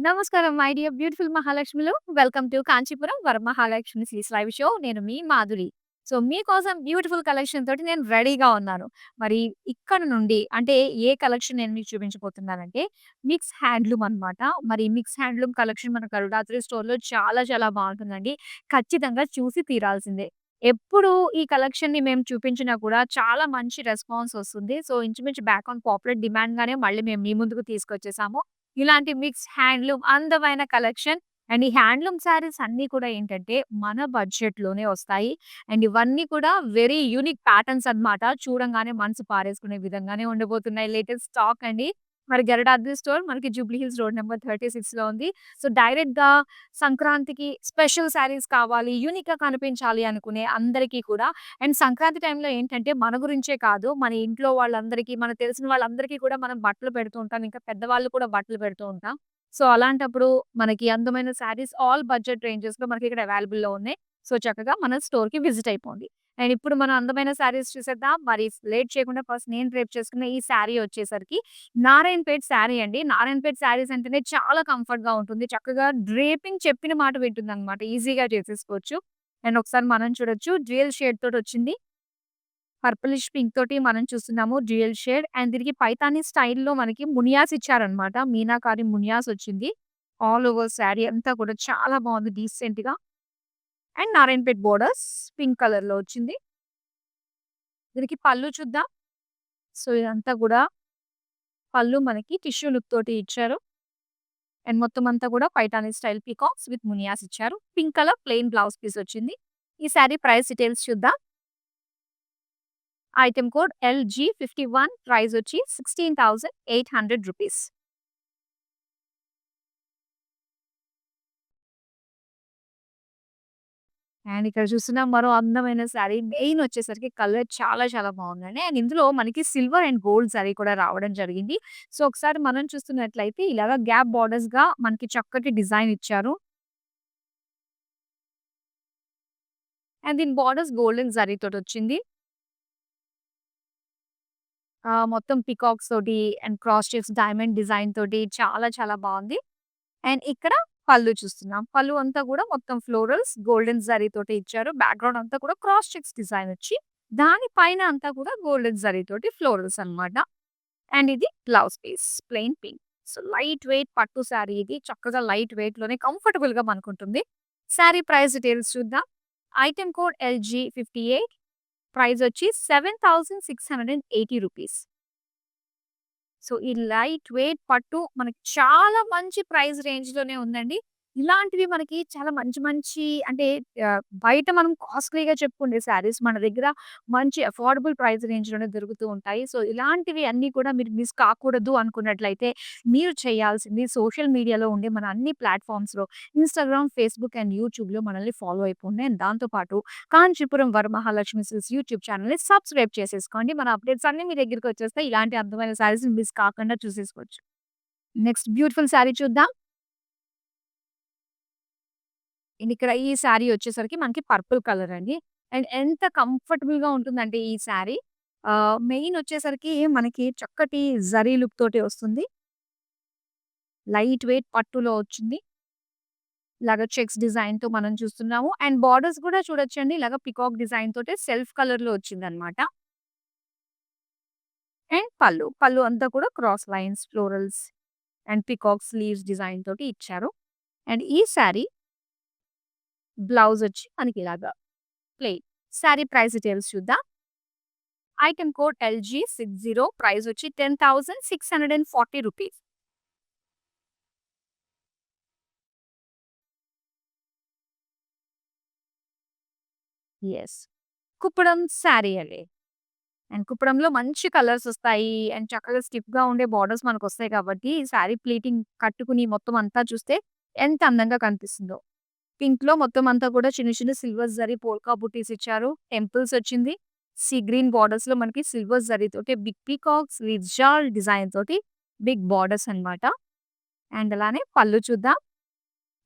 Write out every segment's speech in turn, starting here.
నమస్కారం my dear beautiful మహాలక్ష్మిలు. Welcome to Kanchipuram Varamahalakshmi series live show. నేను మీ మాధురి. సో, మీకోసం బ్యూటిఫుల్ కలెక్షన్ తోటి నేను రెడీగా ఉన్నాను. మరి ఇక్కడ నుండి అంటే ఏ కలెక్షన్ నేను మీకు చూపించబోతున్నానంటే మిక్స్ హ్యాండ్లూమ్ అన్నమాట. మరి మిక్స్ హ్యాండ్లూమ్ కలెక్షన్ మన గరుడాద్రి స్టోర్‌లో చాలా చాలా బావుంటుందండి. ఖచ్చితంగా చూసి తీరాల్సిందే. ఎప్పుడు ఈ కలెక్షన్‌ని మేము చూపించినా కూడా చాలా మంచి రెస్పాన్స్ వస్తుంది. సో, ఇంచుమించు బ్యాక్ ఆన్ పాపులర్ డిమాండ్‌గానే మళ్ళీ మేము మీ ముందుకు తీసుకొచ్చేసాము. ఇలాంటి మిక్స్ హ్యాండ్లూమ్ అందమైన కలెక్షన్. అండ్ ఈ హ్యాండ్లూమ్ శారీస్ అన్నీ కూడా ఏంటంటే మన బడ్జెట్‌లోనే వస్తాయి. అండ్ ఇవన్నీ కూడా వెరీ యూనిక్ ప్యాటర్న్స్ అన్నమాట. చూడంగానే మనసు పారేసుకునే విధంగానే ఉండబోతున్నాయి. లేటెస్ట్ స్టాక్ అండి. మరి గరుడాద్రి స్టోర్ మనకి జూబ్లీ హిల్స్ రోడ్ నంబర్ 36లో ఉంది. సో, డైరెక్ట్‌గా సంక్రాంతికి స్పెషల్ శారీస్ కావాలి, యూనిక్‌గా కనిపించాలి అనుకునే అందరికీ కూడా అండ్ సంక్రాంతి టైంలో ఏంటంటే మన గురించే కాదు, మన ఇంట్లో వాళ్ళందరికీ, మనకు తెలిసిన వాళ్ళందరికీ కూడా మనం బట్టలు పెడుతూ ఉంటాం. ఇంకా పెద్దవాళ్ళు కూడా బట్టలు పెడుతూ ఉంటాం. సో, అలాంటప్పుడు మనకి అందమైన శారీస్ ఆల్ బడ్జెట్ రేంజెస్‌లో మనకిక్కడ అవైలబుల్‌లో ఉన్నాయి. సో, చక్కగా మన స్టోర్‌కి విజిట్ అయిపోండి. అండ్ ఇప్పుడు మనం అందమైన శారీస్ చూసేద్దాం. మరి లేట్ చేయకుండా ఫస్ట్ నేను డ్రేప్ చేసుకున్న ఈ శారీ వచ్చేసరికి నారాయణపేట్ శారీ అండి. నారాయణపేట్ శారీస్ అంటేనే చాలా కంఫర్ట్‌గా ఉంటుంది. చక్కగా డ్రేపింగ్ చెప్పిన మాట వింటుందనమాట. ఈజీగా చేసేసుకోవచ్చు. అండ్ ఒకసారి మనం చూడొచ్చు డ్యూయల్ షేడ్ తోటొచ్చింది. పర్పులిష్ పింక్ తోటి మనం చూస్తున్నాము డ్యూయల్ షేడ్. అండ్ దీనికి పైతాని స్టైల్‌లో మనకి మునియాస్ ఇచ్చారనమాట. మీనాకారి మునియాస్ వచ్చింది. ఆల్ ఓవర్ శారీ అంతా కూడా చాలా బాగుంది డీసెంట్‌గా. అండ్ నారాయణపేట్ బోర్డర్స్ పింక్ కలర్‌లో వచ్చింది. దీనికి పళ్ళు చూద్దాం. సో, ఇదంతా కూడా పళ్ళు మనకి టిష్యూ లుక్ తోటి ఇచ్చారు. అండ్ మొత్తం అంతా కూడా Paithani style peacocks with munias ఇచ్చారు. Pink colour plain blouse piece వచ్చింది. ఈ సారీ ప్రైస్ డీటెయిల్స్ చూద్దాం. ఐటెమ్ కోడ్ LG51 ప్రైస్ వచ్చి 16,800 రూపీస్. అండ్ ఇక్కడ చూస్తున్న మరో అందమైన సారీ మెయిన్ వచ్చేసరికి కలర్ చాలా చాలా బాగుందండి. అండ్ ఇందులో మనకి సిల్వర్ అండ్ గోల్డ్ సారీ కూడా రావడం జరిగింది. సో, ఒకసారి మనం చూస్తున్నట్లయితే ఇలాగా గ్యాప్ బోర్డర్స్‌గా మనకి చక్కటి డిజైన్ ఇచ్చారు. అండ్ దీని బోర్డర్స్ గోల్డెన్ జరీ తోటొచ్చింది. మొత్తం పీకాక్స్ తోటి and cross checks diamond design తోటి చాలా చాలా బావుంది. అండ్ ఇక్కడ పళ్ళు చూస్తున్నాం. పళ్ళు అంతా కూడా మొత్తం ఫ్లోరల్స్ గోల్డెన్ జరీ తోటి ఇచ్చారు. బ్యాక్‌గ్రౌండ్ అంతా కూడా క్రాస్ చెక్స్ డిజైన్ వచ్చి, దాని పైన అంతా కూడా గోల్డెన్ జరీ తోటి ఫ్లోరల్స్ అన్నమాట. అండ్ ఇది blouse piece plain pink. So, light weight పట్టు సారీ ఇది. చక్కగా లైట్ వెయిట్‌లోనే కంఫర్టబుల్‌గా మనకుంటుంది. సారీ ప్రైస్ డీటెయిల్స్ చూద్దాం. ఐటెమ్ కోడ్ LG58 ప్రైస్ వచ్చి 7,680 రూపీస్. సో, ఈ లైట్ వెయిట్ పట్టు మనకి చాలా మంచి ప్రైస్ రేంజ్‌లోనే ఉందండి. ఇలాంటివి మనకి చాలా మంచి మంచి అంటే బయట మనం కాస్ట్‌లీగా చెప్పుకునే శారీస్ మన దగ్గర మంచి అఫోర్డబుల్ ప్రైస్ రేంజ్‌లోనే దొరుకుతూ ఉంటాయి. సో, ఇలాంటివి అన్నీ కూడా మీరు మిస్ కాకూడదు అనుకున్నట్లయితే మీరు చేయాల్సింది సోషల్ మీడియాలో ఉండే మన అన్ని ప్లాట్‌ఫార్మ్స్‌లో ఇన్‌స్టాగ్రామ్, ఫేస్‌బుక్ అండ్ యూట్యూబ్‌లో మనల్ని ఫాలో అయిపోండి. అండ్ దాంతో పాటు కాంచీపురం వరమహాలక్ష్మి సిల్క్స్ యూట్యూబ్ ఛానెల్‌ని సబ్స్క్రైబ్ చేసేసుకోండి. మన అప్డేట్స్ అన్నీ మీ దగ్గరికొచ్చేస్తాయి. ఇలాంటి అందమైన శారీస్‌ని మిస్ కాకుండా చూసేసుకోవచ్చు. నెక్స్ట్ బ్యూటిఫుల్ శారీ చూద్దాం. అండ్ ఇక్కడ ఈ శారీ వచ్చేసరికి మనకి పర్పుల్ కలర్ అండి. అండ్ ఎంత కంఫర్టబుల్‌గా ఉంటుందంటే ఈ శారీ మెయిన్ వచ్చేసరికి మనకి చక్కటి జరీ లుక్ తోటి వస్తుంది. లైట్ వెయిట్ పట్టులో వచ్చింది. ఇలాగ చెక్స్ డిజైన్‌తో మనం చూస్తున్నాము. అండ్ బోర్డర్స్ కూడా చూడొచ్చండి. ఇలాగ పీకాక్ డిజైన్ తోటి సెల్ఫ్ కలర్‌లో వచ్చిందనమాట. అండ్ పళ్ళు. పళ్ళు అంతా కూడా cross lines, florals and peacock sleeves design తోటి ఇచ్చారు. అండ్ ఈ శారీ బ్లౌజ్ వచ్చి మనకి ఇలాగా ప్లెయిన్. శారీ ప్రైస్ డీటెయిల్స్ చూద్దాం. ఐటెమ్ కోడ్ LG60 ప్రైస్ వచ్చి 10,640 రూపీస్. యెస్. కుప్పడం శారీ అండి. అండ్ కుప్పడంలో మంచి కలర్స్ వస్తాయి. అండ్ చక్కగా స్టిఫ్‌గా ఉండే బోర్డర్స్ మనకొస్తాయి కాబట్టి, ఈ శారీ ప్లీటింగ్ కట్టుకుని మొత్తం అంతా చూస్తే ఎంత అందంగా కనిపిస్తుందో. పింక్‌లో మొత్తం అంతా కూడా చిన్న చిన్న సిల్వర్ జరీ పోల్కా బుట్టీస్ ఇచ్చారు. టెంపుల్స్ వచ్చింది. సీ గ్రీన్ బోర్డర్స్‌లో మనకి సిల్వర్ జరీతోటి బిగ్ పీకాక్స్ విత్ జాల్ డిజైన్ తోటి బిగ్ బోర్డర్స్ అన్నమాట. అండ్ అలానే పళ్ళు చూద్దాం.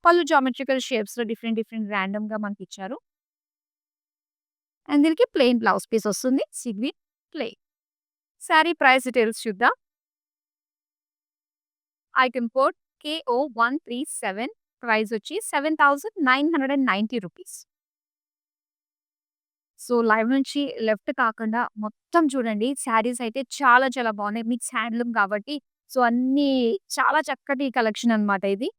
పళ్ళు జామెట్రికల్ షేప్స్‌లో డిఫరెంట్ డిఫరెంట్ రాండమ్‌గా మనకిచ్చారు. అండ్ దీనికి ప్లెయిన్ బ్లౌజ్ పీస్ వస్తుంది. సిగ్విన్ ప్లెయిన్. శారీ ప్రైస్ డీటెయిల్స్ చూద్దాం. ఐటెమ్ కోడ్ KO137 ప్రైస్ వచ్చి 7,990 రూపీస్. సో, లైవ్ నుంచి లెఫ్ట్ కాకుండా మొత్తం చూడండి శారీస్ అయితే చాలా చాలా బాగున్నాయి. మిక్స్ హ్యాండ్లూమ్ కాబట్టి సో, అన్నీ చాలా చక్కటి కలెక్షన్ అన్నమాట ఇది.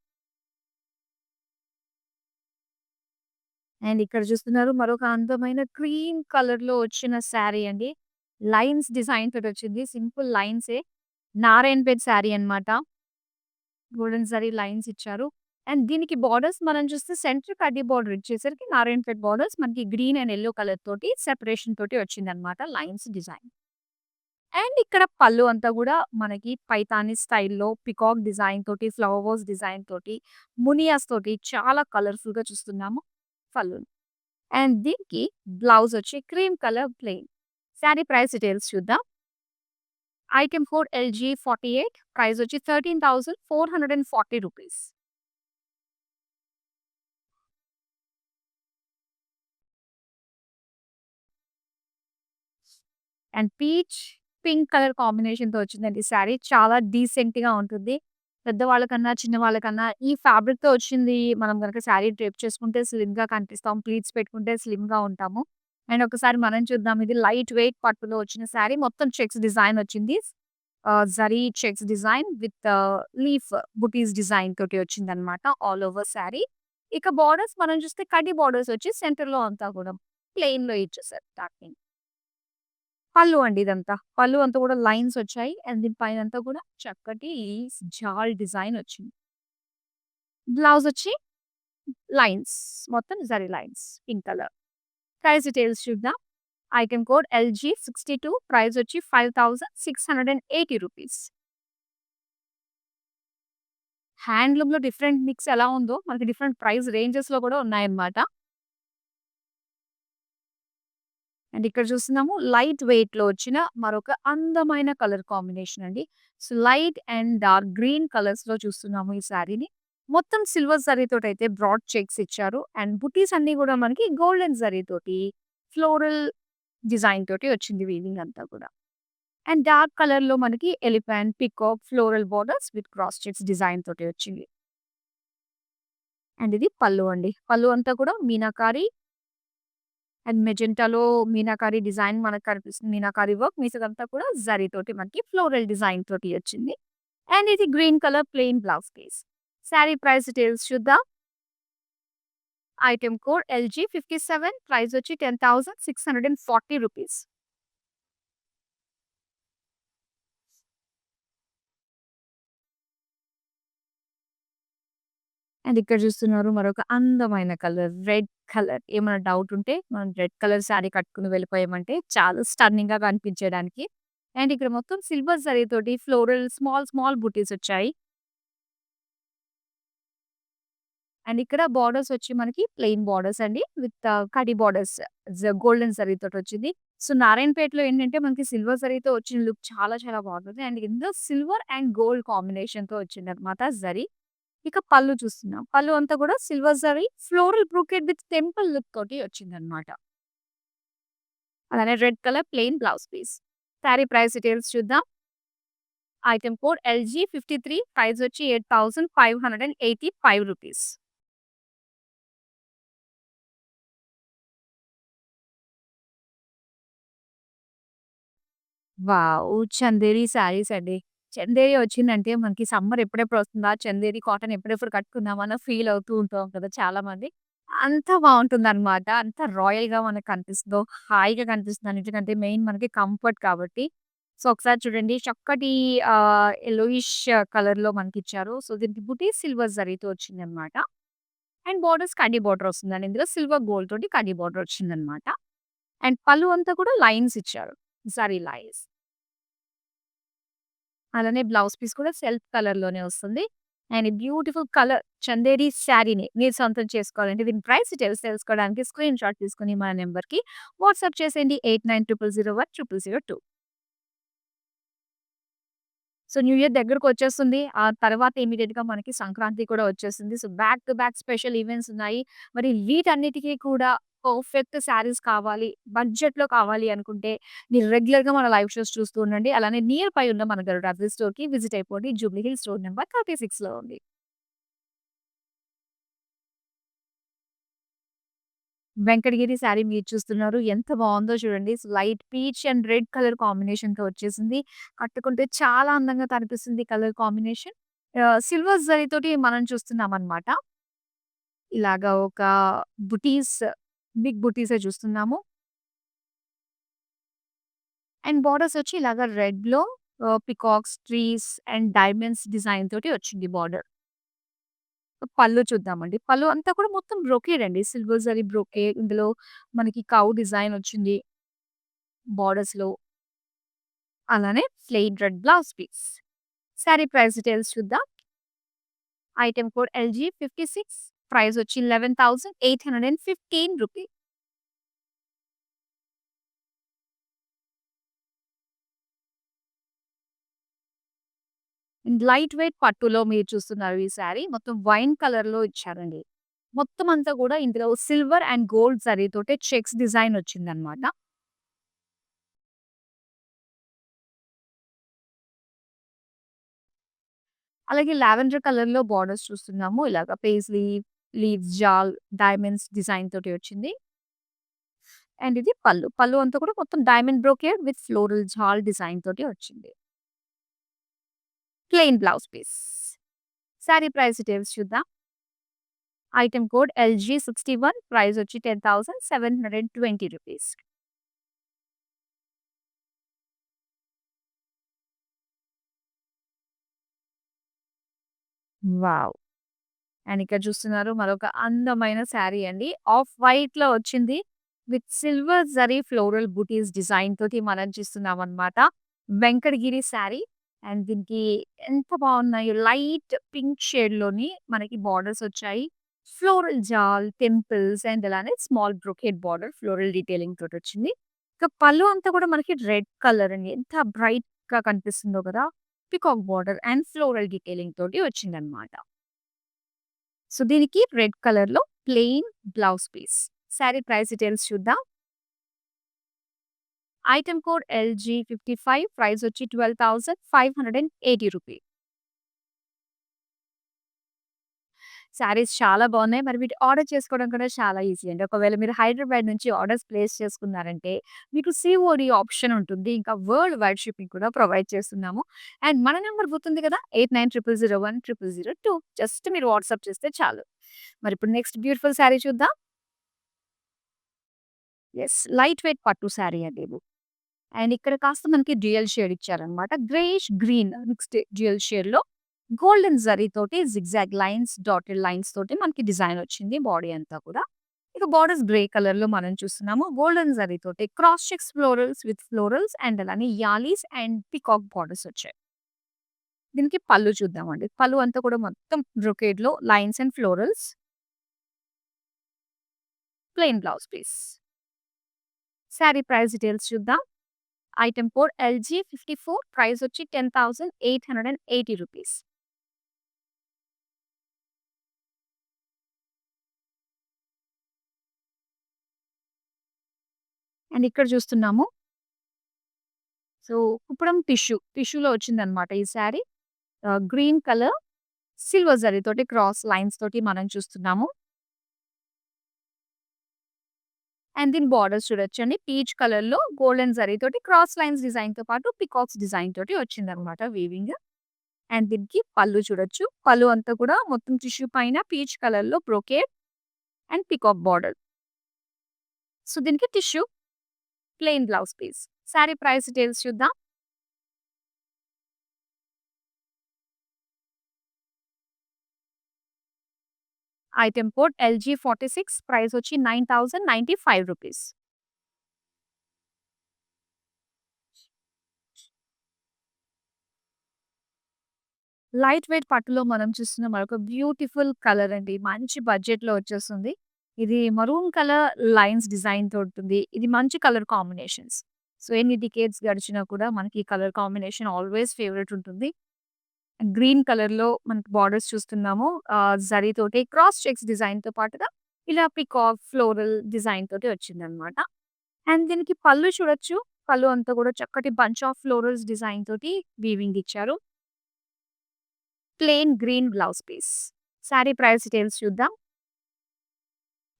అండ్ ఇక్కడ చూస్తున్నారు మరొక అందమైన క్రీమ్ కలర్‌లో వచ్చిన శారీ అండి. లైన్స్ డిజైన్ తోటొచ్చింది. సింపుల్ లైన్సే. నారాయణపేట్ శారీ అన్నమాట. గోల్డెన్ జరీ లైన్స్ ఇచ్చారు. అండ్ దీనికి బోర్డర్స్ మనం చూస్తే సెంటర్ కడ్డీ బోర్డర్ ఇచ్చేసరికి నారాయణపేట్ బోర్డర్స్ మనకి గ్రీన్ అండ్ యెల్లో కలర్ తోటి సెపరేషన్ తోటి వచ్చిందన్నమాట లైన్స్ డిజైన్. అండ్ ఇక్కడ పళ్ళు అంతా గూడా మనకి పైతాని స్టైల్‌లో పికాక్ డిజైన్ తోటి, ఫ్లవర్స్ డిజైన్ తోటి, మునియాస్ తోటి చాలా కలర్‌ఫుల్‌గా చూస్తున్నాము పళ్ళుని. అండ్ దీనికి బ్లౌజ్ వచ్చి cream colour plain. Sari price details చూద్దాం. ఐటెమ్ కోడ్ LG48 ప్రైస్ వచ్చి 13,440 rupees. And peach, pink colour కాంబినేషన్‌తో వచ్చిందండి శారీ. చాలా డీసెంట్‌గా ఉంటుంది. పెద్దవాళ్ళకన్నా, చిన్నవాళ్ళకన్నా ఈ ఫ్యాబ్రిక్‌తో వచ్చింది మనం గనక శారీ డ్రేప్ చేసుకుంటే స్లిమ్‌గా కనిపిస్తాం. ప్లీట్స్ పెట్టుకుంటే స్లిమ్‌గా ఉంటాము. అండ్ ఒకసారి మనం చూద్దాం. ఇది లైట్ వెయిట్ పట్టులో వచ్చిన శారీ. మొత్తం చెక్స్ డిజైన్ వచ్చింది. Zari checks design with leaf buttis design తోటి వచ్చిందనమాట ఆల్ ఓవర్ శారీ. ఇక బోర్డర్స్ మనం చూస్తే కడ్డీ బోర్డర్స్ వచ్చి సెంటర్‌లో అంతా కూడా ప్లెయిన్‌లో ఇచ్చేసారు టాకింగ్. పళ్ళు అండి ఇదంతా. పళ్ళు అంతా కూడా లైన్స్ వచ్చాయి. అండ్ దీని పైనంతా కూడా చక్కటి జాల్ డిజైన్ వచ్చింది. బ్లౌజ్ వచ్చి లైన్స్ మొత్తం zari lines pink colour. Price details చూద్దాం. ఐటెమ్ కోడ్ LG62 ప్రైస్ వచ్చి 5,680 రూపీస్. హ్యాండ్లూమ్‌లో డిఫరెంట్ మిక్స్ ఎలా ఉందో మనకి డిఫరెంట్ ప్రైస్ రేంజెస్‌లో కూడా ఉన్నాయన్నమాట. అండ్ ఇక్కడ చూస్తున్నాము లైట్ వెయిట్‌లో వచ్చిన మరొక అందమైన కలర్ కాంబినేషన్ అండి. So, light and dark green కలర్స్‌లో చూస్తున్నాము ఈ శారీని. మొత్తం సిల్వర్ జరీతోటైతే బ్రాడ్ చెక్స్ ఇచ్చారు. అండ్ బుటీస్ అన్నీ కూడా మనకి గోల్డెన్ జరీతోటి ఫ్లోరల్ డిజైన్ తోటి వచ్చింది వీవింగ్ అంతా కూడా. అండ్ డార్క్ కలర్‌లో మనకి elephant, peacock, floral borders with cross checks design తోటి వచ్చింది. అండ్ ఇది పళ్ళు అండి. పళ్ళు అంతా కూడా మీనాకారి అండ్ మెజెంటాలో మీనాకారి డిజైన్ మనకు కనిపిస్తుంది. మీనాకారి వర్క్ మిగతాదంతా కూడా జరీతోటి మనకి ఫ్లోరల్ డిజైన్ తోటి వచ్చింది. అండ్ ఇది green colour plain blouse piece. Sari price details చూద్దాం. ఐటెమ్ కోడ్ LG57 ప్రైస్ వచ్చి 10,640 రూపీస్. అండ్ ఇక్కడ చూస్తున్నారు మరొక అందమైన కలర్ రెడ్ కలర్. ఏమైనా డౌట్ ఉంటే మనం రెడ్ కలర్ శారీ కట్టుకొని వెళ్ళిపోయామంటే చాలా స్టన్నింగ్‌గా కనిపించడానికి. అండ్ ఇక్కడ మొత్తం సిల్వర్ జరీతోటి ఫ్లోరల్ స్మాల్ స్మాల్ బుటీస్ వచ్చాయి. అండ్ ఇక్కడ బోర్డర్స్ వచ్చి మనకి ప్లెయిన్ బోర్డర్స్ అండి. విత్ కడ్డీ బోర్డర్స్ గోల్డెన్ జరీతోటి వచ్చింది. సో, నారాయణపేటలో ఏంటంటే మనకి సిల్వర్ జరీతో వచ్చిన లుక్ చాలా చాలా బాగుంటుంది. అండ్ ఇందులో సిల్వర్ అండ్ గోల్డ్ కాంబినేషన్‌తో వచ్చిందన్నమాట జరీ. ఇక పళ్ళు చూస్తున్నాం. పళ్ళు అంతా కూడా సిల్వర్ జరీ floral brocade with temple look తోటి వచ్చిందన్నమాట. అలానే red colour plain blouse piece. Sari price details చూద్దాం. ఐటెమ్ కోడ్ LG53 ప్రైస్ వచ్చి 8,585 రూపీస్. వావ్! చందేరి శారీస్ అండి. చందేరి వచ్చిందంటే మనకి సమ్మర్ ఎప్పుడెప్పుడు వస్తుందా? చందేరి కాటన్ ఎప్పుడెప్పుడు కట్టుకుందామా అన్న ఫీల్ అవుతూ ఉంటాం కదా చాలామంది. అంత బావుంటుందనమాట. అంత రాయల్‌గా మనకు కనిపిస్తుందో, హాయిగా కనిపిస్తుంది అన్నిటికంటే మెయిన్ మనకి కంఫర్ట్ కాబట్టి. సో, ఒకసారి చూడండి చక్కటి యెల్లోయిష్ కలర్‌లో మనకిచ్చారు. సో, దీనికి బుటీ సిల్వర్ జరీతో వచ్చిందనమాట. అండ్ బోర్డర్స్ కడ్డీ బోర్డర్ వస్తుందండి. ఇందులో సిల్వర్ గోల్డ్ తోటి కడ్డీ బోర్డర్ వచ్చిందనమాట. అండ్ పళ్ళు అంతా కూడా లైన్స్ ఇచ్చారు. జరీ లైన్స్. అలానే బ్లౌజ్ పీస్ కూడా సెల్ఫ్ కలర్‌లోనే వస్తుంది. అండ్ బ్యూటిఫుల్ కలర్ చందేరి శారీని మీరు సొంతం చేసుకోవాలంటే దీని ప్రైస్ డీటెయిల్స్ తెలుసుకోవడానికి స్క్రీన్ షాట్ తీసుకొని మన నంబర్‌కి వాట్సాప్ చేసేయండి 8900010002. సో, న్యూ ఇయర్ దగ్గరకొచ్చేస్తుంది. ఆ తర్వాత ఇమ్మీడియేట్‌గా మనకి సంక్రాంతి కూడా వచ్చేస్తుంది. So, back to back special events ఉన్నాయి. మరి వీటన్నిటికి కూడా పర్ఫెక్ట్ శారీస్ కావాలి, బడ్జెట్‌లో కావాలి అనుకుంటే మీరు రెగ్యులర్‌గా మన లైవ్ షోస్ చూస్తూ ఉండండి. అలానే నియర్ బై ఉన్న మన గరుడ డ్రెస్ స్టోర్‌కి విజిట్ అయిపోండి. జూబ్లీ హిల్స్ రోడ్ నంబర్ 36లో ఉంది. వెంకటగిరి శారీ మీరు చూస్తున్నారు. ఎంత బావుందో చూడండి. Light peach and red colour కాంబినేషన్‌తో వచ్చేసింది. కట్టుకుంటే చాలా అందంగా కనిపిస్తుంది కలర్ కాంబినేషన్. సిల్వర్ జరీతోటి మనం చూస్తున్నామనమాట. ఇలాగా ఒక బుటీస్, బిగ్ బుటీసే చూస్తున్నాము. అండ్ బోర్డర్స్ వచ్చి ఇలాగా రెడ్‌లో peacocks, trees and diamonds design తోటి వచ్చింది బోర్డర్. పళ్ళు చూద్దామండి. పళ్ళు అంతా కూడా మొత్తం బ్రొకేడ్ అండి. సిల్వర్ జరీ బ్రొకేడ్. ఇందులో మనకి కౌ డిజైన్ వచ్చింది బోర్డర్స్‌లో. అలానే plain red blouse piece. Sari price details చూద్దాం. ఐటెమ్ కోడ్ LG56 ప్రైస్ వచ్చి 11,815 రూపీ. లైట్ వెయిట్ పట్టులో మీరు చూస్తున్నారు ఈ సారీ. మొత్తం వైన్ కలర్‌లో ఇచ్చారండి. మొత్తం అంతా కూడా ఇందులో సిల్వర్ అండ్ గోల్డ్ జరీతోటే చెక్స్ డిజైన్ వచ్చిందన్నమాట. అలాగే లావెండర్ కలర్‌లో బోర్డర్స్ చూస్తున్నాము. ఇలాగ పేజ్లీ, లీవ్స్, జాల్, డైమండ్స్ డిజైన్ తోటి వచ్చింది. అండ్ ఇది పళ్ళు. పళ్ళు అంతా కూడా మొత్తం డైమండ్ బ్రోకేడ్ విత్ ఫ్లోరల్ జాల్ డిజైన్ తోటి వచ్చింది. Plain blouse piece. Sari price details చూద్దాం. ఐటెమ్ కోడ్ LG61 ప్రైస్ వచ్చి 10,720 రూపీస్. వావ్! అండ్ ఇక్కడ చూస్తున్నారు మరొక అందమైన శారీ అండి. ఆఫ్ వైట్‌లో వచ్చింది. విత్ సిల్వర్ జరీ ఫ్లోరల్ బూటీస్ డిజైన్ తోటి మనం చూస్తున్నామనమాట. వెంకటగిరి శారీ. అండ్ దీనికి ఎంత బావున్నాయో లైట్ పింక్ షేడ్‌లోని మనకి బార్డర్స్ వచ్చాయి. ఫ్లోరల్ జాల్, టెంపుల్స్ అండ్ అలానే small brocade border floral detailing తోటొచ్చింది. ఇక పళ్ళు అంతా కూడా మనకి రెడ్ కలర్ అండి. ఎంత బ్రైట్‌గా కనిపిస్తుందో కదా! Peacock border and floral detailing తోటి వచ్చిందనమాట. సో, దీనికి రెడ్ కలర్‌లో plain blouse piece. Sari price details చూద్దాం. ఐటెమ్ కోడ్ LG55 ప్రైస్ వచ్చి 12,580 రూపీ. శారీస్ చాలా బావున్నాయి. మరి వీటి ఆర్డర్ చేసుకోవడం కూడా చాలా ఈజీ అండి. ఒకవేళ మీరు హైదరాబాద్ నుంచి ఆర్డర్స్ ప్లేస్ చేసుకున్నారంటే, మీకు COD ఆప్షన్ ఉంటుంది. ఇంకా వరల్డ్ వైడ్ షిప్పింగ్ కూడా ప్రొవైడ్ చేస్తున్నాము. అండ్ మన నంబర్ గుర్తుంది కదా! 8900010002 జస్ట్ మీరు వాట్సాప్ చేస్తే చాలు. మరిప్పుడు నెక్స్ట్ బ్యూటిఫుల్ శారీ చూద్దాం. యెస్. లైట్ వెయిట్ పట్టు శారీ అండి ఇది. అండ్ ఇక్కడ కాస్త మనకి డ్యూయల్ షేడ్ ఇచ్చారనమాట. గ్రేయిష్ గ్రీన్ మిక్స్డ్ డ్యూయల్ షేడ్‌లో గోల్డెన్ జరీతోటి జిగ్‌జాగ్ లైన్స్, డాటెడ్ లైన్స్ తోటి మనకి డిజైన్ వచ్చింది బాడీ అంతా కూడా. ఇక బోర్డర్స్ గ్రే కలర్‌లో మనం చూస్తున్నాము. గోల్డెన్ జరీతోటి cross checks florals with florals and అలానే యాలీస్ అండ్ పీకాక్ బోర్డర్స్ వచ్చాయి. దీనికి పళ్ళు చూద్దామండి. పళ్ళు అంతా కూడా మొత్తం బ్రొకేడ్‌లో lines and florals. Plain blouse piece. Sari price details చూద్దాం. ఐటెమ్ కోడ్ LG54 ప్రైస్ వచ్చి 10,880 రూపీస్. అండ్ ఇక్కడ చూస్తున్నాము. సో, కుప్పడం టిష్యూలో వచ్చిందనమాట ఈ శారీ. గ్రీన్ కలర్ సిల్వర్ జరీతోటి క్రాస్ లైన్స్ తోటి మనం చూస్తున్నాము. అండ్ దీని బోర్డర్స్ చూడొచ్చండి. పీచ్ కలర్‌లో గోల్డెన్ జరీతోటి క్రాస్ లైన్స్ డిజైన్‌తో పాటు పీకాక్స్ డిజైన్ తోటి వచ్చిందనమాట వీవింగ్. అండ్ దీనికి పళ్ళు చూడొచ్చు. పళ్ళు అంతా కూడా మొత్తం టిష్యూ పైన పీచ్ కలర్‌లో brocade and peacock border. So, దీనికి tissue plain blouse piece. Sari price details చూద్దాం. ఐటెమ్ కోడ్ LG46 ప్రైస్ వచ్చి 9,095 రూపీస్. లైట్ వెయిట్ పట్టులో మనం చూస్తున్న మరొక బ్యూటిఫుల్ కలర్ అండి. మంచి బడ్జెట్‌లో వచ్చేస్తుంది. ఇది మరూన్ కలర్ లైన్స్ డిజైన్‌తో ఉంటుంది. ఇది మంచి కలర్ కాంబినేషన్స్. సో, ఎన్ని డికేడ్స్ గడిచినా కూడా మనకి ఈ కలర్ కాంబినేషన్ ఆల్‌వేస్ ఫేవరెట్ ఉంటుంది. గ్రీన్ కలర్‌లో మనకి బోర్డర్స్ చూస్తున్నాము. జరీతోటి క్రాస్ చెక్స్ డిజైన్‌తో పాటుగా ఇలా పీకాక్, ఫ్లోరల్ డిజైన్ తోటి వచ్చిందనమాట. అండ్ దీనికి పళ్ళు చూడొచ్చు. పళ్ళు అంతా కూడా చక్కటి బంచ్ ఆఫ్ ఫ్లోరల్స్ డిజైన్ తోటి వీవింగ్ ఇచ్చారు. Plain green blouse piece. Sari price details చూద్దాం.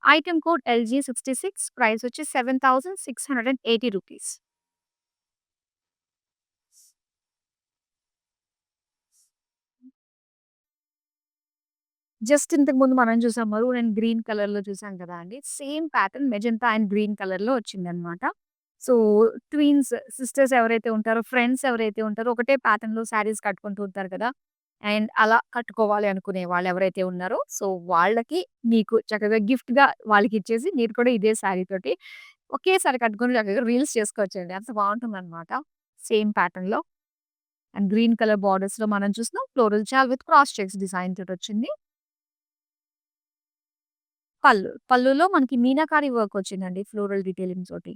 ఐటెమ్ కోడ్ LG66 ప్రైస్ వచ్చి 7680 రూపీస్. జస్ట్ ఇంతకుముందు మనం చూసాం మరూన్ అండ్ గ్రీన్ కలర్‌లో చూసాం కదా అండి. Same pattern magenta and green కలర్‌లో వచ్చిందనమాట. సో, ట్విన్స్, సిస్టర్స్ ఎవరైతే ఉంటారో, ఫ్రెండ్స్ ఎవరైతే ఉంటారో ఒకటే ప్యాటర్న్‌లో శారీస్ కట్టుకుంటూ ఉంటారు కదా! అండ్ అలా కట్టుకోవాలి అనుకునే వాళ్ళు ఎవరైతే ఉన్నారో, సో, వాళ్ళకి మీకు చక్కగా గిఫ్ట్‌గా వాళ్ళకిచ్చేసి మీరు కూడా ఇదే శారీ తోటి ఒకేసారి కట్టుకొని చక్కగా రీల్స్ చేసుకోవచ్చండి. అంత బావుంటుందనమాట. సేమ్ ప్యాటర్న్‌లో అండ్ గ్రీన్ కలర్ బోర్డర్స్‌లో మనం చూస్తున్నాం floral chaal with cross checks design తోటొచ్చింది. పళ్ళులో మనకి మీనాకారి వర్క్ వచ్చిందండి ఫ్లోరల్ డీటెయిలింగ్ తోటి.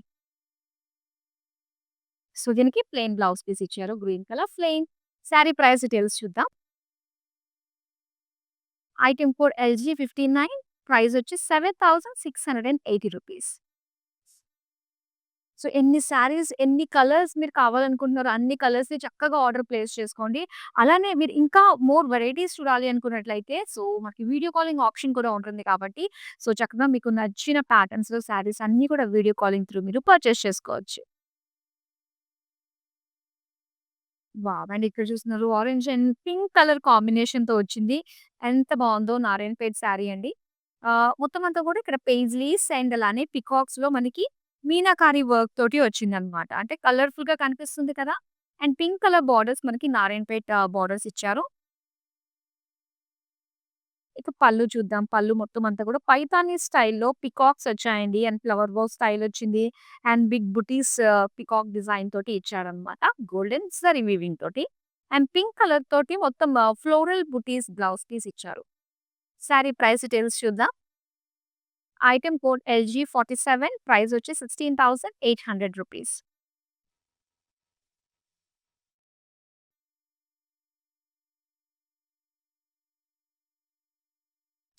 సో, దీనికి ప్లెయిన్ బ్లౌజ్ పీస్ ఇచ్చారు. Green colour plain. Sari price details చూద్దాం. ఐటెమ్ కోడ్ LG59 ప్రైస్ వచ్చి 7680 రూపీస్. సో, ఎన్ని శారీస్, ఎన్ని కలర్స్ మీరు కావాలనుకుంటున్నారో అన్ని కలర్స్‌ని చక్కగా ఆర్డర్ ప్లేస్ చేసుకోండి. అలానే మీరు ఇంకా మోర్ వెరైటీస్ చూడాలి అనుకున్నట్లయితే సో, మనకి వీడియో కాలింగ్ ఆప్షన్ కూడా ఉంటుంది కాబట్టి సో, చక్కగా మీకు నచ్చిన ప్యాటర్న్స్‌లో శారీస్ అన్నీ కూడా వీడియో కాలింగ్ త్రూ మీరు పర్చేస్ చేసుకోవచ్చు. వావ్! అండ్ ఇక్కడ చూస్తున్నారు ఆరెంజ్ అండ్ పింక్ కలర్ కాంబినేషన్‌తో వచ్చింది. ఎంత బావుందో నారాయణపేట్ శారీ అండి. మొత్తం అంతా కూడా ఇక్కడ పెయిజ్లీస్ అండ్ అలానే పికాక్స్‌లో మనకి మీనాకారి వర్క్ తోటి వచ్చిందనమాట. అంటే కలర్‌ఫుల్‌గా కనిపిస్తుంది కదా! అండ్ పింక్ కలర్ బోర్డర్స్ మనకి నారాయణపేట్ బోర్డర్స్ ఇచ్చారు. ఇక పళ్ళు చూద్దాం. పళ్ళు మొత్తం అంతా కూడా పైతాని స్టైల్‌లో పికాక్స్ వచ్చాయండి. అండ్ ఫ్లవర్ బౌ స్టైల్ వచ్చింది. And big buttis peacock design తోటి ఇచ్చారనమాట. గోల్డెన్ జరీ వీవింగ్ తోటి. అండ్ పింక్ కలర్ తోటి మొత్తం ఫ్లోరల్ బుటీస్ బ్లౌజ్ పీస్ ఇచ్చారు. సారీ ప్రైస్ డీటెయిల్స్ చూద్దాం. ఐటెమ్ కోడ్ LG47 ప్రైస్ వచ్చి 16,800 రూపీస్.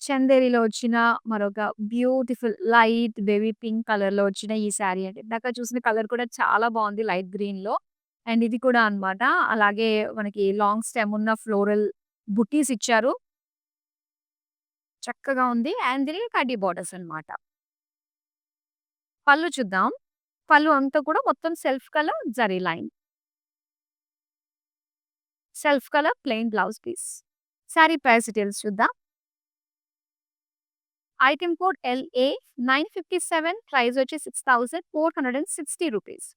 చందేరిలో వచ్చిన మరొక బ్యూటిఫుల్ లైట్ బేబీ పింక్ కలర్‌లో వచ్చిన ఈ శారీ అండి. ఇందాక చూసిన కలర్ కూడా చాలా బావుంది లైట్ గ్రీన్‌లో. అండ్ ఇది కూడా అన్నమాట. అలాగే మనకి లాంగ్ స్టెమ్ ఉన్న ఫ్లోరల్ బుట్టీస్ ఇచ్చారు. చక్కగా ఉంది. అండ్ దీనికి కడ్డీ బోర్డర్స్ అన్నమాట. పళ్ళు చూద్దాం. పళ్ళు అంతా కూడా మొత్తం సెల్ఫ్ కలర్ జరీ line. Self colour plain blouse piece. Sari price details చూద్దాం. ఐటెమ్ కోడ్ LA957 ప్రైస్ వచ్చి 6,460 రూపీస్.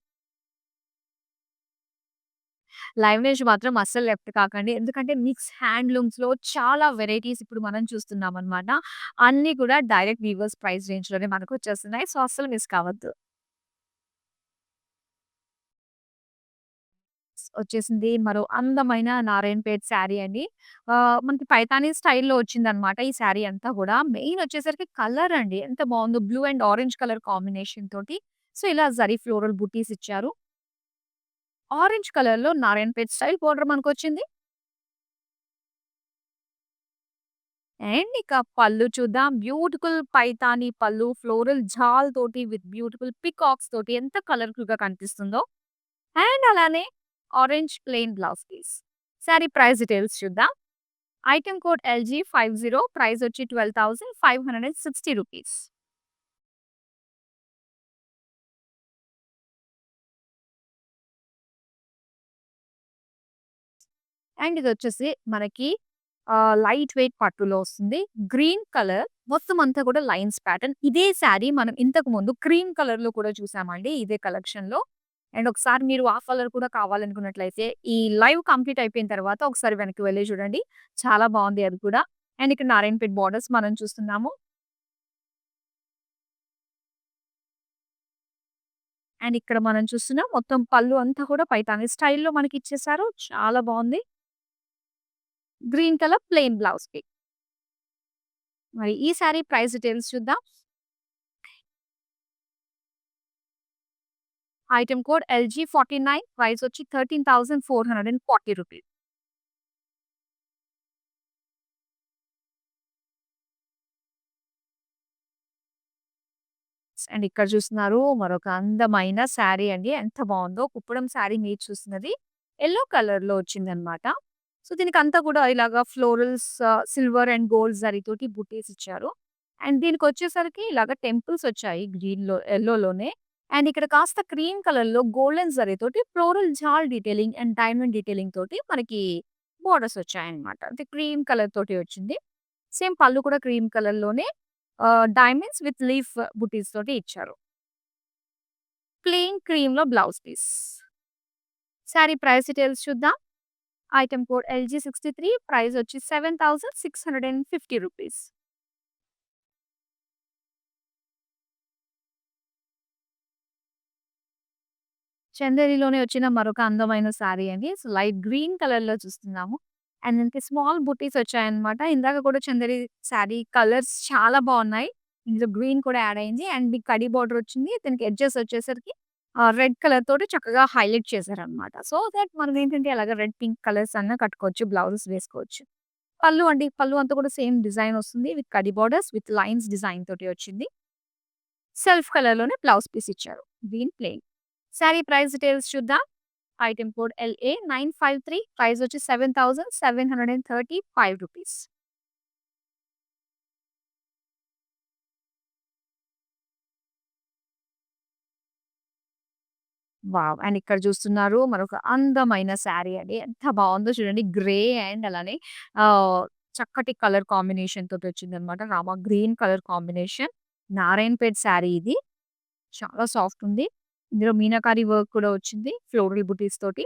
లైవ్‌నేజ్ మాత్రం అస్సలు లెఫ్ట్ కాకండి. ఎందుకంటే మిక్స్ హ్యాండ్లూమ్స్‌లో చాలా వెరైటీస్ ఇప్పుడు మనం చూస్తున్నామనమాట. అన్నీ కూడా డైరెక్ట్ వీవర్స్ ప్రైస్ రేంజ్‌లోనే మనకొచ్చేస్తున్నాయి. సో, అస్సలు మిస్ కావద్దు. వచ్చేసింది మరో అందమైన నారాయణపేట్ శారీ అండి. మనకి పైతాని స్టైల్‌లో వచ్చిందనమాట ఈ శారీ అంతా గూడా. మెయిన్ వచ్చేసరికి కలర్ అండి. ఎంత బావుందో blue and orange colour combination తోటి. సో, ఇలా జరీ ఫ్లోరల్ బుటీస్ ఇచ్చారు. ఆరెంజ్ కలర్‌లో నారాయణపేట్ స్టైల్ బోర్డర్ మనకొచ్చింది. అండ్ ఇక పళ్ళు చూద్దాం. బ్యూటిఫుల్ పైతాని పళ్ళు ఫ్లోరల్ జాల్ తోటి విత్ బ్యూటిఫుల్ పికాక్స్ తోటి ఎంత కలర్‌ఫుల్‌గా కనిపిస్తుందో. అండ్ అలానే orange plain blouse piece. Sari price details చూద్దాం. ఐటెమ్ కోడ్ LG50 ప్రైస్ వచ్చి 12,560 రూపీస్. అండ్ ఇదొచ్చేసి మనకి లైట్ వెయిట్ పట్టులో వస్తుంది. గ్రీన్ కలర్ మొత్తం అంతా కూడా లైన్స్ ప్యాటర్న్. ఇదే శారీ మనం ఇంతకు ముందు క్రీమ్ కలర్‌లో కూడా చూసామండి ఇదే కలెక్షన్‌లో. అండ్ ఒకసారి మీరు ఆ కలర్ కూడా కావాలనుకున్నట్లయితే ఈ లైవ్ కంప్లీట్ అయిపోయిన తర్వాత ఒకసారి వెనక్కి వెళ్లి చూడండి. చాలా బావుంది అది కూడా. అండ్ ఇక్కడ నారాయణపేట్ బోర్డర్స్ మనం చూస్తున్నాము. అండ్ ఇక్కడ మనం చూస్తున్నాం మొత్తం పళ్ళు అంతా కూడా పైతాని స్టైల్‌లో మనకిచ్చేసారు. చాలా బావుంది. గ్రీన్ కలర్ ప్లెయిన్ బ్లౌజ్‌కి. మరి ఈ సారీ ప్రైస్ డీటెయిల్స్ చూద్దాం. ఐటెమ్ కోడ్ LG49 ప్రైస్ వచ్చి 13,440 రూపీస్. అండ్ ఇక్కడ చూస్తున్నారు మరొక అందమైన శారీ అండి. ఎంత బావుందో కుప్పడం శారీ మీరు చూస్తున్నది యెల్లో కలర్‌లో వచ్చిందనమాట. సో, దీనికంతా కూడా ఇలాగా ఫ్లోరల్స్ సిల్వర్ అండ్ గోల్డ్ జరీతోటి బుటీస్ ఇచ్చారు. అండ్ దీనికొచ్చేసరికి ఇలాగ టెంపుల్స్ వచ్చాయి గ్రీన్‌లో, యెల్లోలోనే. అండ్ ఇక్కడ కాస్త క్రీమ్ కలర్‌లో గోల్డెన్ జరీతోటి ఫ్లోరల్ జాల్ డీటెయిలింగ్ అండ్ డైమండ్ డీటెయిలింగ్ తోటి మనకి బోర్డర్స్ వచ్చాయన్నమాట. అంటే క్రీమ్ కలర్ తోటి వచ్చింది. సేమ్ పళ్ళు కూడా క్రీమ్ కలర్‌లోనే డైమండ్స్ విత్ లీఫ్ బుటీస్ తోటి ఇచ్చారు. ప్లెయిన్ క్రీమ్‌లో blouse piece. Sari price details చూద్దాం. ఐటెమ్ కోడ్ LG63 ప్రైస్ వచ్చి రూ. 7,650. చందేరిలోనే వచ్చిన మరొక అందమైన సారీ అండి. సో, లైట్ గ్రీన్ కలర్‌లో చూస్తున్నాము. అండ్ దీనికి స్మాల్ బుటీస్ వచ్చాయన్నమాట. ఇందాక కూడా చందేరి సారీ కలర్స్ చాలా బావున్నాయి. ఇందులో గ్రీన్ కూడా యాడ్ అయింది. అండ్ మీకు కడీ బోర్డర్ వచ్చింది. దీనికి ఎడ్జెస్ వచ్చేసరికి రెడ్ కలర్ తోటి చక్కగా హైలైట్ చేశారన్నమాట. సో దట్ మనం ఏంటంటే అలాగా రెడ్, పింక్ కలర్స్ అన్నా కట్టుకోవచ్చు. బ్లౌజెస్ వేసుకోవచ్చు. పళ్ళు అండి. పళ్ళు అంతా కూడా సేమ్ డిజైన్ వస్తుంది. With khadi borders with lines design తోటి వచ్చింది. సెల్ఫ్ కలర్‌లోనే బ్లౌజ్ పీస్ ఇచ్చారు. Green plain. Sorry price details చూద్దాం. ఐటెమ్ కోడ్ LA953 ప్రైస్ వచ్చి రూ. 7,735. వావ్! అండ్ ఇక్కడ చూస్తున్నారు మరొక అందమైన సారీ అండి. ఎంత బావుందో చూడండి. గ్రే అండ్ అలానే ఆహ్, చక్కటి కలర్ కాంబినేషన్ తోటి వచ్చిందనమాట. Rama green colour combination. Narayanpet sorry ఇది. చాలా సాఫ్ట్ ఉంది. ఇందులో మీనాకారి వర్క్ కూడా వచ్చింది. ఫ్లోరల్ బుటీస్ తోటి.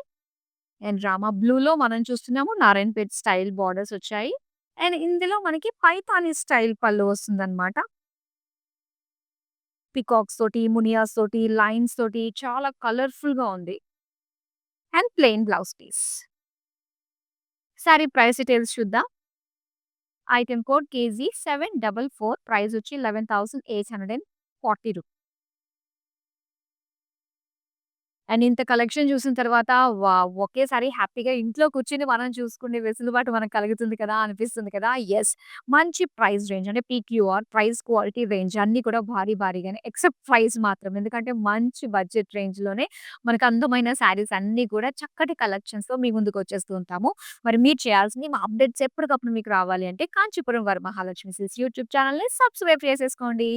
అండ్ రామా బ్లూలో మనం చూస్తున్నాము నారాయణపేట్ స్టైల్ బోర్డర్స్ వచ్చాయి. అండ్ ఇందులో మనకి పైతాని స్టైల్ పళ్ళు వస్తుందనమాట. పీకాక్స్ తోటి, మునియాస్ తోటి, లైన్స్ తోటి చాలా కలర్‌ఫుల్‌గా ఉంది. And plain blouse piece. Sari price details చూద్దాం. ఐటెమ్ కోడ్ KG744 ప్రైస్ వచ్చి 11,840 రూ. అండ్ ఇంత కలెక్షన్ చూసిన తర్వాత వావ్! ఒకేసారి హ్యాపీగా ఇంట్లో కూర్చొని మనం చూసుకునే వెసులుబాటు మనకు కలుగుతుంది కదా! అనిపిస్తుంది కదా! యెస్. మంచి ప్రైస్ రేంజ్ అంటే పీక్యూఆర్ ప్రైస్ క్వాలిటీ రేంజ్ అన్నీ కూడా భారీ భారీగానే ఎక్సెప్ట్ ప్రైస్ మాత్రం. ఎందుకంటే మంచి బడ్జెట్ రేంజ్‌లోనే మనకు అందమైన శారీస్ అన్నీ కూడా చక్కటి కలెక్షన్స్‌తో మీ ముందుకు వచ్చేస్తూ ఉంటాము. మరి మీరు చేయాల్సింది మా అప్డేట్స్ ఎప్పటికప్పుడు మీకు రావాలి అంటే కాంచీపురం వరమహాలక్ష్మి సిల్క్స్ యూట్యూబ్ ఛానెల్‌ని సబ్స్క్రైబ్ చేసేసుకోండి.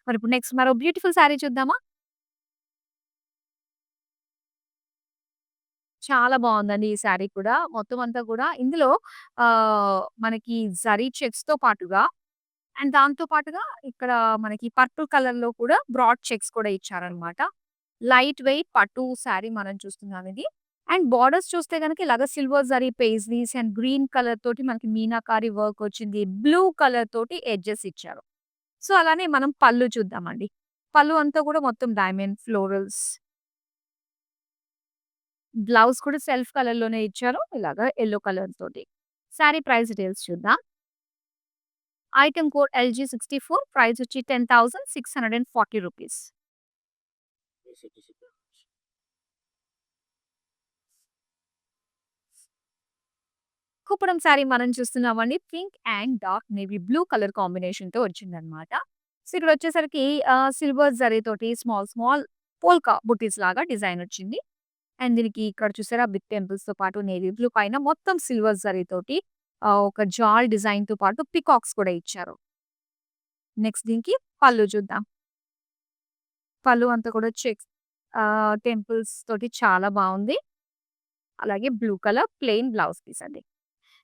మరి ఇప్పుడు నెక్స్ట్ మరో బ్యూటిఫుల్ శారీ చూద్దామా? చాలా బావుందండి ఈ శారీ కూడా. మొత్తం అంతా కూడా ఇందులో మనకి జరీ చెక్స్‌తో పాటుగా అండ్ దాంతో పాటుగా ఇక్కడ మనకి పర్పుల్ కలర్‌లో కూడా బ్రాడ్ చెక్స్ కూడా ఇచ్చారనమాట. లైట్ వెయిట్ పట్టు శారీ మనం చూస్తున్నాం ఇది. అండ్ బోర్డర్స్ చూస్తే గనక ఇలాగ silver zari paisleys and green colour తోటి మనకి మీనాకారి వర్క్ వచ్చింది. బ్లూ కలర్ తోటి ఎడ్జెస్ ఇచ్చారు. సో, అలానే మనం పళ్ళు చూద్దామండి. పళ్ళు అంతా కూడా మొత్తం డైమండ్ ఫ్లోరల్స్ బ్లౌజ్ కూడా సెల్ఫ్ కలర్‌లోనే ఇచ్చారు. ఇలాగా యెల్లో కలర్ తోటి. సారీ ప్రైస్ డీటెయిల్స్ చూద్దాం. ఐటెమ్ కోడ్ LG64 ప్రైస్ వచ్చి రూ. 10,640. కుప్పడం సారీ మనం చూస్తున్నామండి. Pink and dark navy blue colour కాంబినేషన్‌తో వచ్చిందనమాట. సో, ఇక్కడొచ్చేసరికి సిల్వర్ జరీతోటి స్మాల్ స్మాల్ పోల్కా బుటీస్ లాగా డిజైన్ వచ్చింది. అండ్ దీనికి ఇక్కడ చూసారా బిగ్ టెంపుల్స్‌తో పాటు నేవీ బ్లూ పైన మొత్తం సిల్వర్ జరీతోటి ఒక జాల్ డిజైన్‌తో పాటు పీకాక్స్ కూడా ఇచ్చారు. నెక్స్ట్ దీనికి పళ్ళు చూద్దాం. పళ్ళు అంతా కూడా చెక్స్ టెంపుల్స్ తోటి చాలా బావుంది. అలాగే blue colour plain blouse piece అండి.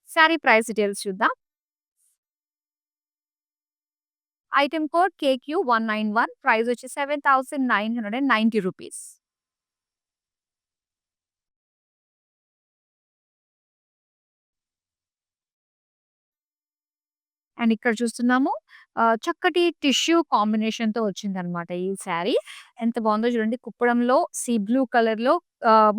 సారీ ప్రైస్ డీటెయిల్స్ చూద్దాం. ఐటెమ్ కోడ్ KQ191 ప్రైస్ వచ్చి రూ. 7,990. అండ్ ఇక్కడ చూస్తున్నాము చక్కటి టిష్యూ కాంబినేషన్‌తో వచ్చిందనమాట ఈ శారీ. ఎంత బావుందో చూడండి. కుప్పడంలో సీ బ్లూ కలర్‌లో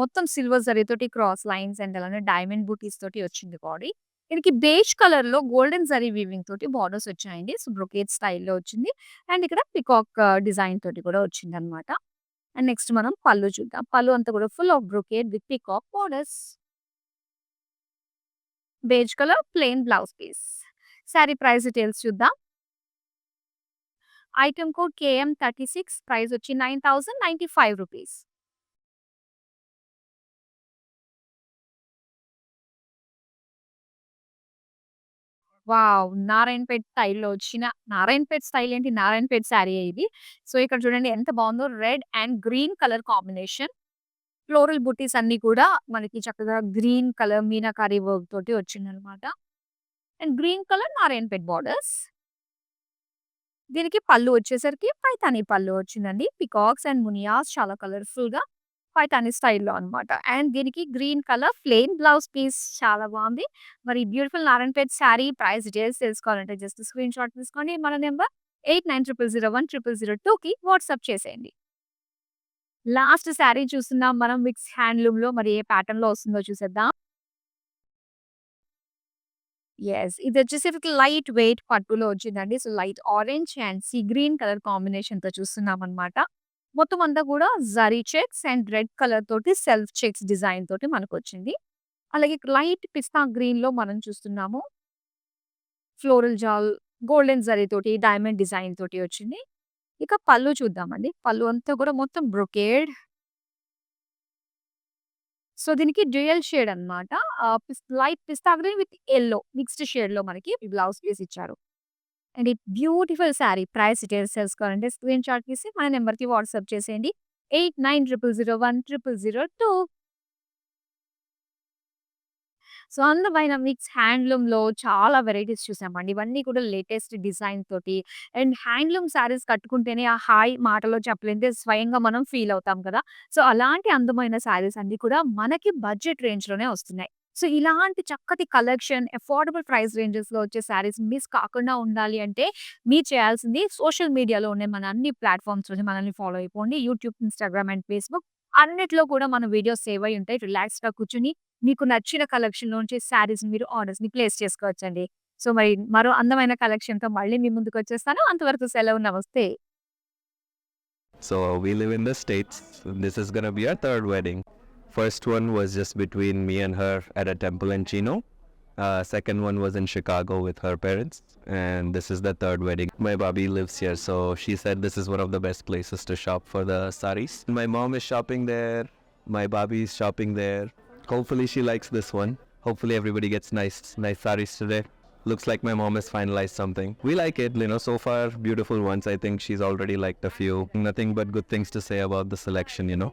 మొత్తం సిల్వర్ జరీతోటి క్రాస్ లైన్స్ అండ్ అలానే డైమండ్ బూటీస్ తోటి వచ్చింది బాడీ. దీనికి బేజ్ కలర్‌లో గోల్డెన్ జరీ వీవింగ్ తోటి బోర్డర్స్ వచ్చాయండి. సో, బ్రొకేట్ స్టైల్‌లో వచ్చింది. అండ్ ఇక్కడ పీకాక్ డిజైన్ తోటి కూడా వచ్చిందనమాట. అండ్ నెక్స్ట్ మనం పళ్ళు చూద్దాం. పళ్ళు అంతా కూడా full of brocade with peacock borders. Beige colour plain blouse piece. Sari price details చూద్దాం. ఐటెమ్ కోడ్ KM36 ప్రైస్ వచ్చి రూ. 9,095. వావ్! నారాయణపేట్ స్టైల్‌లో వచ్చిన నారాయణపేట్ స్టైల్ ఏంటి నారాయణపేట్ శారీయే ఇది. సో, ఇక్కడ చూడండి ఎంత బావుందో red and green colour combination. Floral బుట్టీస్ అన్నీ కూడా మనకి చక్కగా గ్రీన్ కలర్ మీనాకారి వర్క్ తోటి వచ్చిందనమాట. And green colour Narayanpet borders. దీనికి పళ్ళు వచ్చేసరికి పైతాని పళ్ళు వచ్చిందండి. పికాక్స్ అండ్ మునియాస్ చాలా కలర్‌ఫుల్‌గా పైతాని స్టైల్‌లో అనమాట. అండ్ దీనికి green colour plain blouse piece చాలా బావుంది. మరి beautiful Narayanpet sari price details తెలుసుకోవాలంటే జస్ట్ స్క్రీన్‌షాట్ తీసుకోండి. మన నంబర్ 8900010002కి వాట్సాప్ చేసేయండి. లాస్ట్ శారీ చూస్తున్నాం మనం మిక్స్ హ్యాండ్లూమ్‌లో మరి ఏ ప్యాటర్న్‌లో వస్తుందో చూసేద్దాం. యెస్. ఇదొచ్చేసి లైట్ వెయిట్ పట్టులో వచ్చిందండి. So, light orange and sea green colour కాంబినేషన్‌తో చూస్తున్నామనమాట. మొత్తం అంతా కూడా zari checks and red colour తోటి సెల్ఫ్ చెక్స్ డిజైన్ తోటి మనకొచ్చింది. అలాగే లైట్ పిస్తా గ్రీన్‌లో మనం చూస్తున్నాము. ఫ్లోరల్ జాల్ గోల్డెన్ జరీ తోటి డైమండ్ డిజైన్ తోటి వచ్చింది. ఇక పళ్ళు చూద్దామండి. పళ్ళు అంతా కూడా మొత్తం బ్రొకేడ్. సో, దీనికి డ్యూయల్ షేడ్ అన్నమాట. Light pista green with yellow mixed షేడ్‌లో మనకి బ్లౌజ్ పీస్ ఇచ్చారు. అండ్ ఈ బ్యూటిఫుల్ శారీ ప్రైస్ డీటెయిల్స్ తెలుసుకోవాలంటే స్క్రీన్‌షాట్ తీసి మన నంబర్‌కి వాట్సాప్ చేసేయండి. 8900010002. సో, అందమైన మిక్స్ హ్యాండ్లూమ్‌లో చాలా వెరైటీస్ చూసామండి. ఇవన్నీ కూడా లేటెస్ట్ డిజైన్ తోటి అండ్ హ్యాండ్లూమ్ శారీస్ కట్టుకుంటేనే ఆ హాయ్ మాటలో చెప్పలేనిదే స్వయంగా మనం ఫీల్ అవుతాం కదా! సో, అలాంటి అందమైన శారీస్ అన్నీ కూడా మనకి బడ్జెట్ రేంజ్‌లోనే వస్తున్నాయి. సో, ఇలాంటి చక్కటి కలెక్షన్ అఫోర్డబుల్ ప్రైస్ రేంజెస్‌లో వచ్చే శారీస్ మిస్ కాకుండా ఉండాలి అంటే మీరు చేయాల్సింది సోషల్ మీడియాలో ఉన్న మన అన్ని ప్లాట్‌ఫార్మ్స్‌లోని మనల్ని ఫాలో అయిపోండి. యూట్యూబ్, ఇన్‌స్టాగ్రామ్ అండ్ ఫేస్‌బుక్ అన్నిట్లో కూడా మన వీడియోస్ సేవ్ అయ్యి ఉంటాయి. రిలాక్స్‌గా కూర్చొని మీకు నచ్చిన కలెక్షన్‌లోంచి శారీస్‌ని మీరు ఆర్డర్స్‌ని ప్లేస్ చేసుకోవచ్చండి. సో, మరి మరో అందమైన కలెక్షన్‌తో మళ్ళీ మీ ముందుకొచ్చేస్తాను. అంతవరకు సెలవు. నమస్తే. So we live in the States. This is gonna be our third wedding. First one was just between me and her at a temple in Chino. Second one was in Chicago with her parents. And this is the third wedding. My Bobby lives here, so she said this is one of the best places to shop for the saris. My mom is shopping there. My Bobby is shopping there. Hopefully she likes this one. Hopefully everybody gets nice saris today. Looks like my mom has finalized something. We like it, so far beautiful ones. I think she's already liked a few. Nothing but good things to say about the selection.